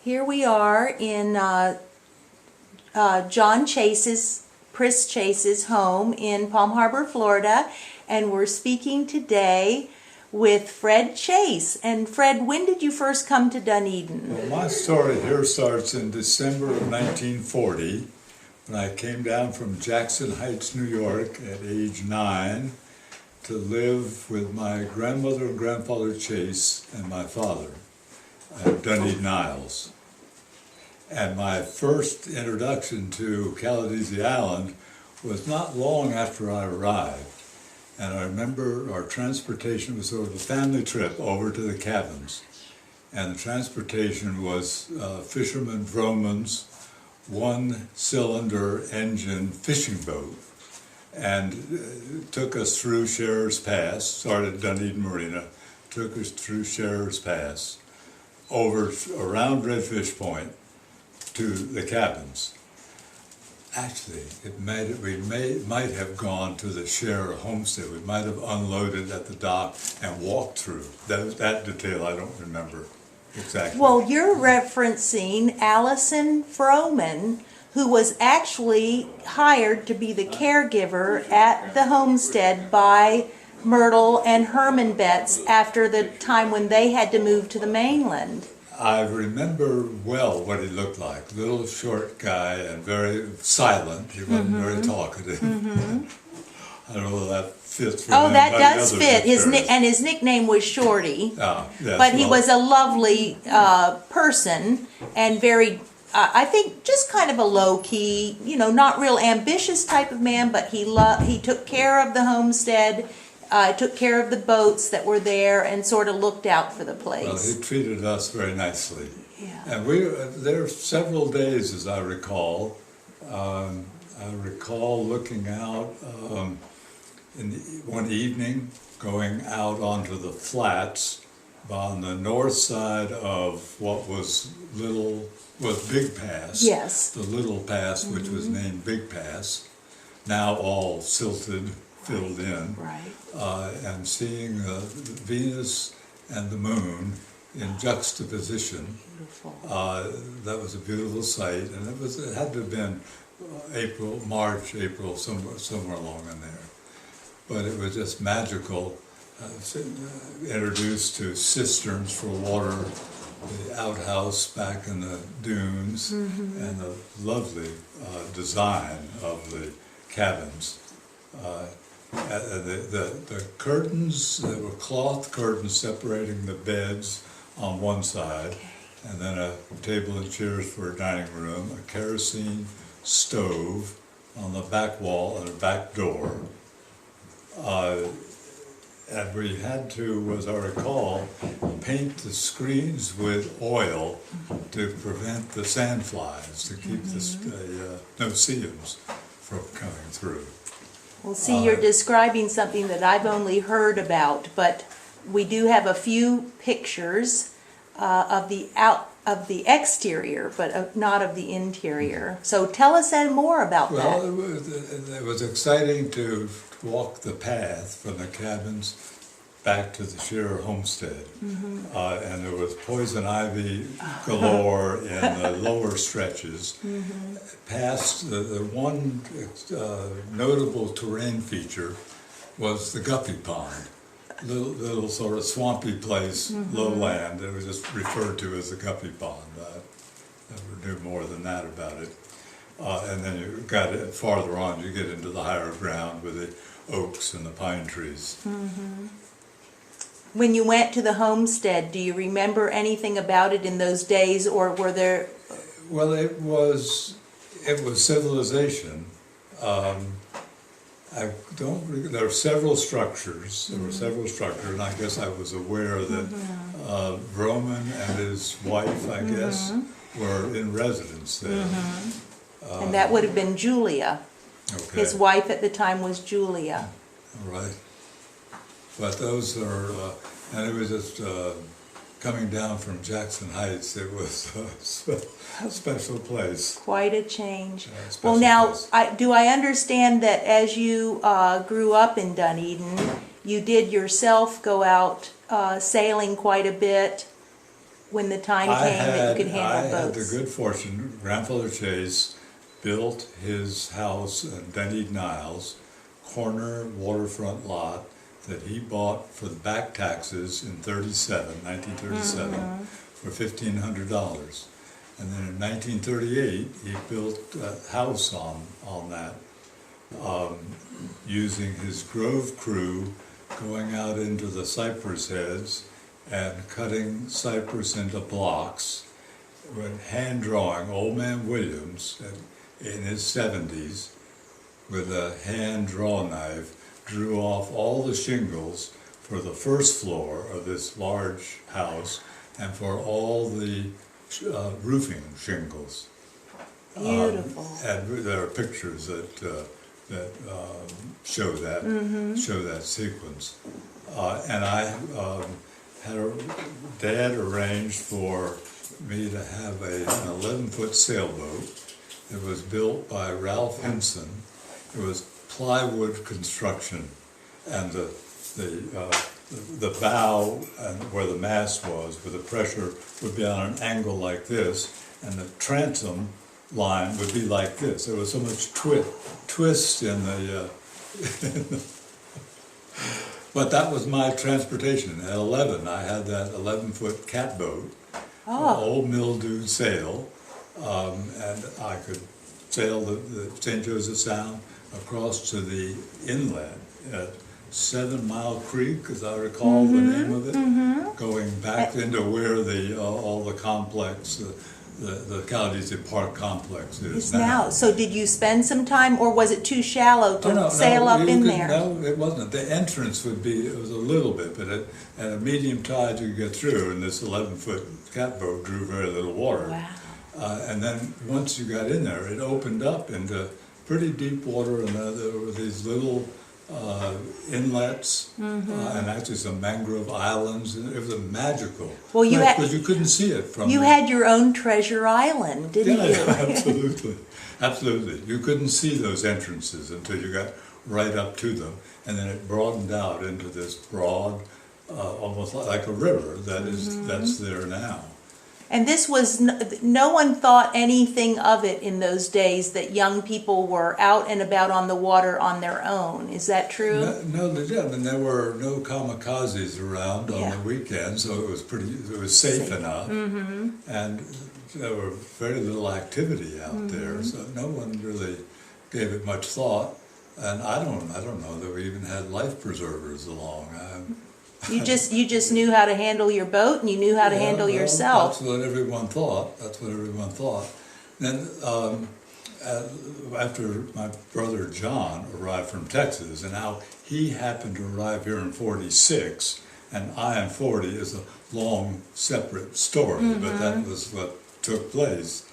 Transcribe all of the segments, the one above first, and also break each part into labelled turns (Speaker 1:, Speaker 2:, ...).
Speaker 1: Here we are in John Chase's, Pris Chase's home in Palm Harbor, Florida, and we're speaking today with Fred Chase. And Fred, when did you first come to Dunedin?
Speaker 2: Well, my story here starts in December of 1940, when I came down from Jackson Heights, New York at age 9 to live with my grandmother and grandfather Chase and my father at Dunedin Isles. And my first introduction to Caladesi Island was not long after I arrived. And I remember our transportation was sort of a family trip over to the cabins. And the transportation was Fisherman Vroman's one-cylinder engine fishing boat. And took us through Sherrers Pass, started at Dunedin Marina, took us through Sherrers Pass, over around Redfish Point, to the cabins. Actually, we might have gone to the Sherrer Homestead. We might have unloaded at the dock and walked through. That detail I don't remember exactly.
Speaker 1: Well, you're referencing Allison Froman, who was actually hired to be the caregiver at the homestead by Myrtle and Herman Betts after the time when they had to move to the mainland.
Speaker 2: I remember well what he looked like. Little short guy and very silent. He wasn't very talkative. I don't know if that fits for
Speaker 1: Oh,
Speaker 2: him,
Speaker 1: that
Speaker 2: but
Speaker 1: does
Speaker 2: the
Speaker 1: fit.
Speaker 2: others
Speaker 1: His nickname was Shorty.
Speaker 2: yes,
Speaker 1: But he was a lovely person and very, I think, just kind of a low-key, not real ambitious type of man, but he took care of the homestead, took care of the boats that were there, and sort of looked out for the place.
Speaker 2: Well, he treated us very nicely.
Speaker 1: Yeah.
Speaker 2: And there were several days, as I recall. I recall looking out one evening, going out onto the flats on the north side of what was Big Pass.
Speaker 1: Yes.
Speaker 2: The Little Pass, which was named Big Pass, now all silted, filled in.
Speaker 1: Right.
Speaker 2: And seeing Venus and the moon in juxtaposition.
Speaker 1: Beautiful.
Speaker 2: That was a beautiful sight, and it had to have been March, April, somewhere along in there. But it was just magical. Introduced to cisterns for water, the outhouse back in the dunes, and the lovely design of the cabins. The curtains, there were cloth curtains separating the beds on one side, and then a table and chairs for a dining room, a kerosene stove on the back wall and a back door. And we had to, as I recall, paint the screens with oil to prevent the sandflies, to keep the no-see-ums from coming through.
Speaker 1: Well, see, you're describing something that I've only heard about, but we do have a few pictures of the exterior, but not of the interior. So tell us more about that.
Speaker 2: Well, it was exciting to walk the path from the cabins back to the Sherrer Homestead. And there was poison ivy galore in the lower stretches. Past the one notable terrain feature was the Guppy Pond. Little sort of swampy place, lowland. It was just referred to as the Guppy Pond. I never knew more than that about it. And then you got it farther on, you get into the higher ground with the oaks and the pine trees.
Speaker 1: When you went to the homestead, do you remember anything about it in those days, or were there?
Speaker 2: Well, it was civilization. There were several structures. And I guess I was aware that Vroman and his wife, I guess, were in residence there.
Speaker 1: And that would have been Julia.
Speaker 2: Okay.
Speaker 1: His wife at the time was Julia.
Speaker 2: All right. But those are, and it was just coming down from Jackson Heights. It was a special place.
Speaker 1: Quite a change.
Speaker 2: Special
Speaker 1: Well, now,
Speaker 2: place.
Speaker 1: do I understand that as you grew up in Dunedin, you did yourself go out sailing quite a bit? when the time came that you could
Speaker 2: I
Speaker 1: handle
Speaker 2: had the
Speaker 1: boats?
Speaker 2: good fortune, Grandfather Chase built his house in Dunedin Niles, corner waterfront lot that he bought for the back taxes in 1937, for $1,500. And then in 1938, he built a house on that, using his Grove crew, going out into the cypress heads and cutting cypress into blocks, with hand drawing. Old man Williams, in his 70s, with a hand draw knife, drew off all the shingles for the first floor of this large house and for all the roofing shingles.
Speaker 1: Beautiful.
Speaker 2: And there are pictures that show that sequence. And I had Dad arranged for me to have an 11-foot sailboat. It was built by Ralph Henson. It was plywood construction, and the bow and where the mast was, where the pressure would be on an angle like this, and the transom line would be like this. There was so much twist in the but that was my transportation. At 11, I had that 11-foot catboat, old mildew sail, and I could sail the St. Joseph Sound across to the inlet at 7 Mile Creek, as I recall the name of it, going back into where all the complex, the Caladesi Park complex is now.
Speaker 1: So did you spend some time, or was it too shallow to sail up in there?
Speaker 2: No, it wasn't. The entrance it was a little bit, but at a medium tide you could get through, and this 11-foot catboat drew very little water.
Speaker 1: Wow.
Speaker 2: And then once you got in there, it opened up into pretty deep water, and there were these little inlets, and actually some mangrove islands, and it was magical.
Speaker 1: Well,
Speaker 2: because you couldn't see it from.
Speaker 1: You had your own treasure island, didn't you?
Speaker 2: Absolutely, absolutely. You couldn't see those entrances until you got right up to them, and then it broadened out into this broad, almost like a river that's there now.
Speaker 1: And this was, no one thought anything of it in those days, that young people were out and about on the water on their own. Is that true?
Speaker 2: No, they did. I mean, there were no kamikazes around on the weekends, so it was safe enough. And there were very little activity out there, so no one really gave it much thought. And I don't know that we even had life preservers along.
Speaker 1: You just knew how to handle your boat, and you knew how to handle yourself.
Speaker 2: That's what everyone thought. Then after my brother John arrived from Texas, and how he happened to arrive here in '46, and I in '40 is a long separate story, but that was what took place.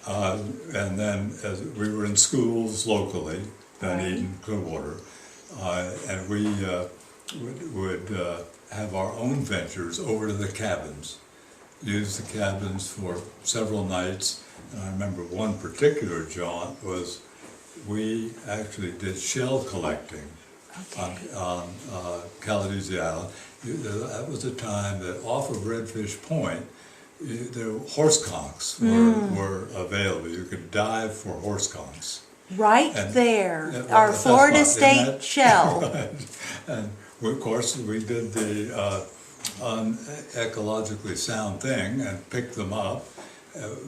Speaker 2: And then as we were in schools locally, Dunedin, Clearwater, and we would have our own ventures over to the cabins, use the cabins for several nights. And I remember one particular jaunt was we actually did shell collecting on Caladesi Island. That was the time that off of Redfish Point, the horse conchs were available. You could dive for horse conchs.
Speaker 1: Right there, our Florida State shell.
Speaker 2: And of course, we did the ecologically sound thing and picked them up.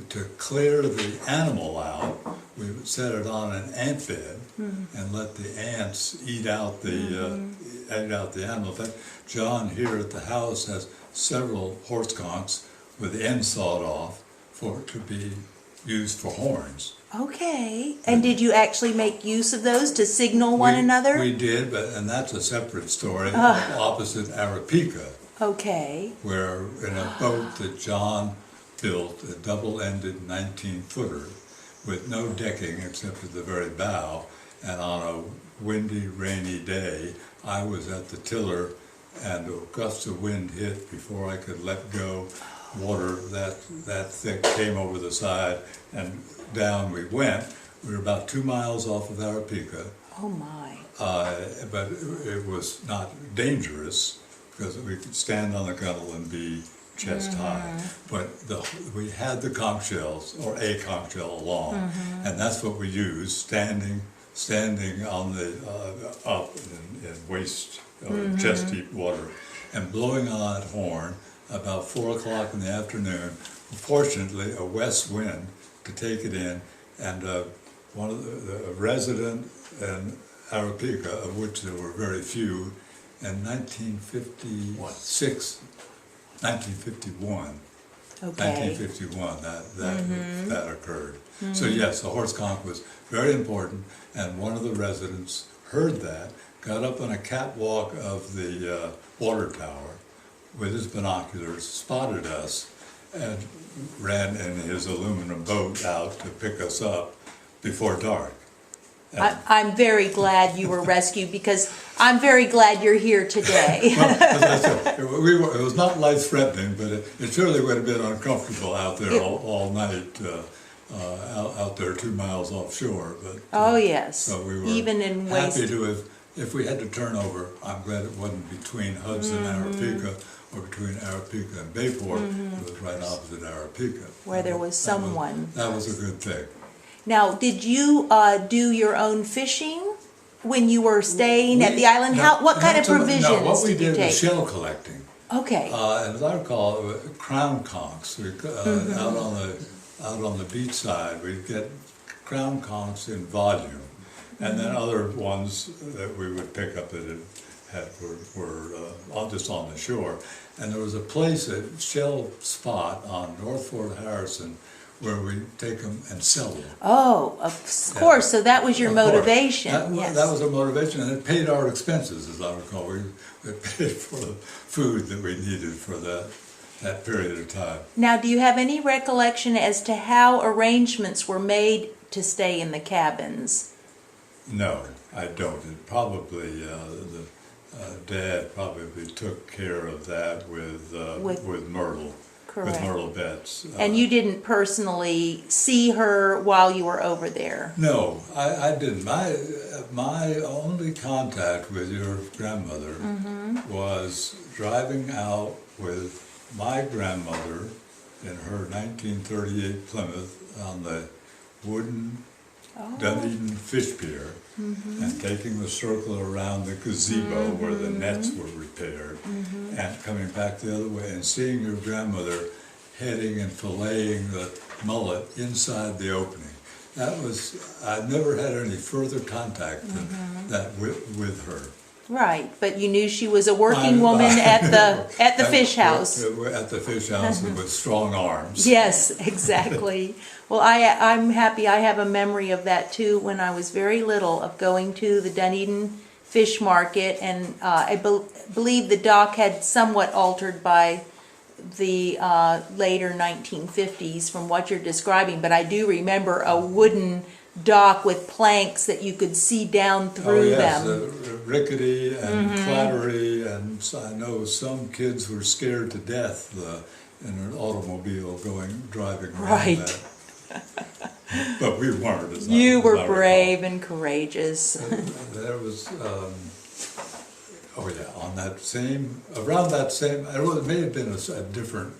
Speaker 2: To clear the animal out, we would set it on an ant bed and let the ants eat out the animal. In fact, John here at the house has several horse conchs with the ends sawed off to be used for horns.
Speaker 1: Okay. And did you actually make use of those to signal one another?
Speaker 2: We did, and that's a separate story, opposite Arapica.
Speaker 1: Okay.
Speaker 2: Where in a boat that John built, a double-ended 19-footer with no decking except at the very bow, and on a windy, rainy day, I was at the tiller, and a gust of wind hit before I could let go. Water that thick came over the side, and down we went. We were about 2 miles off of Arapica.
Speaker 1: Oh my.
Speaker 2: But it was not dangerous, because we could stand on the gunnel and be chest high. But we had the conch shells, or a conch shell along, and that's what we used, standing on the up in waist or chest deep water, and blowing on that horn about 4 o'clock in the afternoon. Fortunately, a west wind to take it in, and one of the resident in Arapica, of which there were very few, in 1956, 1951.
Speaker 1: Okay.
Speaker 2: 1951, that occurred. So yes, the horse conch was very important, and one of the residents heard that, got up on a catwalk of the water tower with his binoculars, spotted us, and ran in his aluminum boat out to pick us up before dark.
Speaker 1: I'm very glad you were rescued, because I'm very glad you're here today.
Speaker 2: Well, as I said, it was not life-threatening, but it surely would have been uncomfortable out there all night, out there 2 miles offshore. But
Speaker 1: Oh, yes.
Speaker 2: so we were
Speaker 1: Even in
Speaker 2: happy
Speaker 1: waste.
Speaker 2: to have, if we had to turn over, I'm glad it wasn't between Hudson and Arapica, or between Arapica and Bayport. It was right opposite Arapica.
Speaker 1: Where there was someone.
Speaker 2: That was a good thing.
Speaker 1: Now, did you do your own fishing when you were staying at the island? What kind of provisions
Speaker 2: No, what we
Speaker 1: did you
Speaker 2: did was
Speaker 1: take?
Speaker 2: shell collecting.
Speaker 1: Okay.
Speaker 2: And as I recall, crown conchs. Out on the beach side, we'd get crown conchs in volume, and then other ones that we would pick up that were just on the shore. And there was a place, a shell spot on North Fort Harrison, where we take them and sell them.
Speaker 1: Oh, of course. So that was your
Speaker 2: Of course.
Speaker 1: motivation. Yes.
Speaker 2: That was our motivation, and it paid our expenses, as I recall. We paid for the food that we needed for that period of time.
Speaker 1: Now, do you have any recollection as to how arrangements were made to stay in the cabins?
Speaker 2: No, I don't. It probably, Dad probably took care of that with Myrtle.
Speaker 1: Correct.
Speaker 2: With Myrtle Betts.
Speaker 1: And you didn't personally see her while you were over there?
Speaker 2: No, I didn't. My only contact with your grandmother was driving out with my grandmother in her 1938 Plymouth on the wooden Dunedin fish pier, and taking the circle around the gazebo where the nets were repaired, and coming back the other way and seeing your grandmother heading and filleting the mullet inside the opening. I never had any further contact than that with her.
Speaker 1: Right, but you knew she was a working woman at the fish house.
Speaker 2: At the fish house with strong arms.
Speaker 1: Yes, exactly. Well, I'm happy I have a memory of that too, when I was very little, of going to the Dunedin fish market, and I believe the dock had somewhat altered by the later 1950s from what you're describing, but I do remember a wooden dock with planks that you could see down through them.
Speaker 2: Rickety and clattery, and I know some kids were scared to death in an automobile driving around
Speaker 1: Right.
Speaker 2: that. But we weren't.
Speaker 1: You were brave and courageous.
Speaker 2: There was, around that same, it may have been a different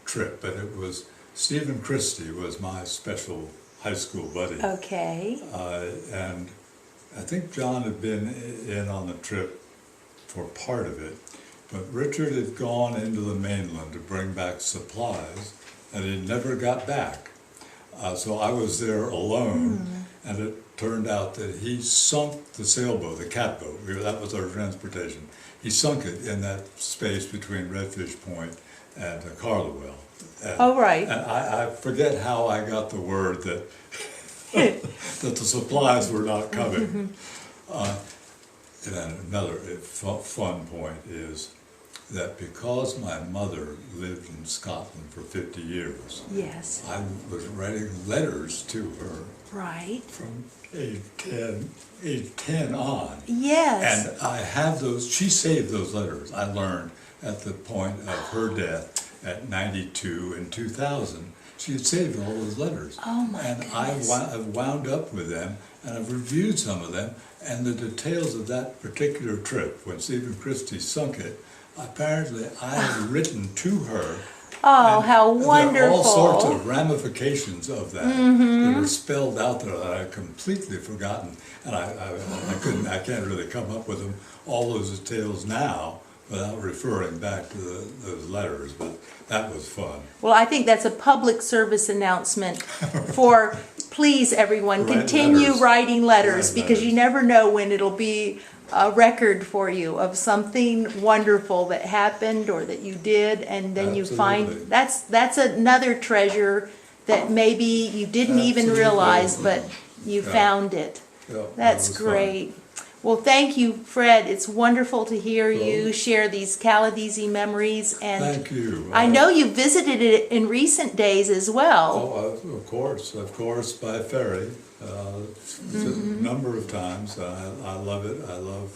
Speaker 2: trip, but it was, Stephen Christie was my special high school buddy.
Speaker 1: Okay.
Speaker 2: And I think John had been in on the trip for part of it, but Richard had gone into the mainland to bring back supplies, and he never got back. So I was there alone, and it turned out that he sunk the sailboat, the catboat. That was our transportation. He sunk it in that space between Redfish Point and Carlowell.
Speaker 1: Oh, right.
Speaker 2: And I forget how I got the word that that the supplies were not coming. And then another fun point is that because my mother lived in Scotland for 50 years,
Speaker 1: Yes.
Speaker 2: I was writing letters to her
Speaker 1: Right.
Speaker 2: from age 10 on.
Speaker 1: Yes.
Speaker 2: And I have those, she saved those letters, I learned, at the point of her death at 92 and 2000. She had saved all those letters.
Speaker 1: Oh my
Speaker 2: And
Speaker 1: goodness.
Speaker 2: I've wound up with them, and I've reviewed some of them, and the details of that particular trip, when Stephen Christie sunk it, apparently I had written to her
Speaker 1: Oh,
Speaker 2: And
Speaker 1: how
Speaker 2: there are all sorts
Speaker 1: wonderful.
Speaker 2: of ramifications of that that were spelled out there that I had completely forgotten, and I can't really come up with them, all those details now without referring back to those letters, but that was fun.
Speaker 1: Well, I think that's a public service announcement for, please, everyone,
Speaker 2: Write
Speaker 1: continue
Speaker 2: letters.
Speaker 1: writing letters,
Speaker 2: Write
Speaker 1: because you
Speaker 2: letters.
Speaker 1: never know when it'll be a record for you of something wonderful that happened or that you did, and then you
Speaker 2: Absolutely.
Speaker 1: find, that's another treasure that maybe you didn't even
Speaker 2: Absolutely.
Speaker 1: realize, but you
Speaker 2: Yeah.
Speaker 1: found it.
Speaker 2: Yeah, that
Speaker 1: That's
Speaker 2: was fun.
Speaker 1: great. Well, thank you, Fred. It's wonderful to hear you
Speaker 2: Well,
Speaker 1: share these Kaladisi memories, and
Speaker 2: Thank you.
Speaker 1: I know you visited it in recent days as well.
Speaker 2: Oh, of course, by ferry, a number of times. I love it. I love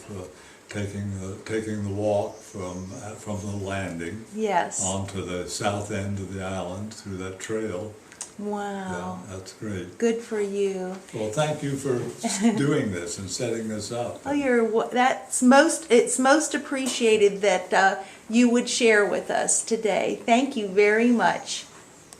Speaker 2: taking the walk from the landing
Speaker 1: Yes.
Speaker 2: onto the south end of the island through that trail.
Speaker 1: Wow.
Speaker 2: Yeah, that's great.
Speaker 1: Good for you.
Speaker 2: Well, thank you for doing this and setting this up.
Speaker 1: Oh, it's most appreciated that you would share with us today. Thank you very much.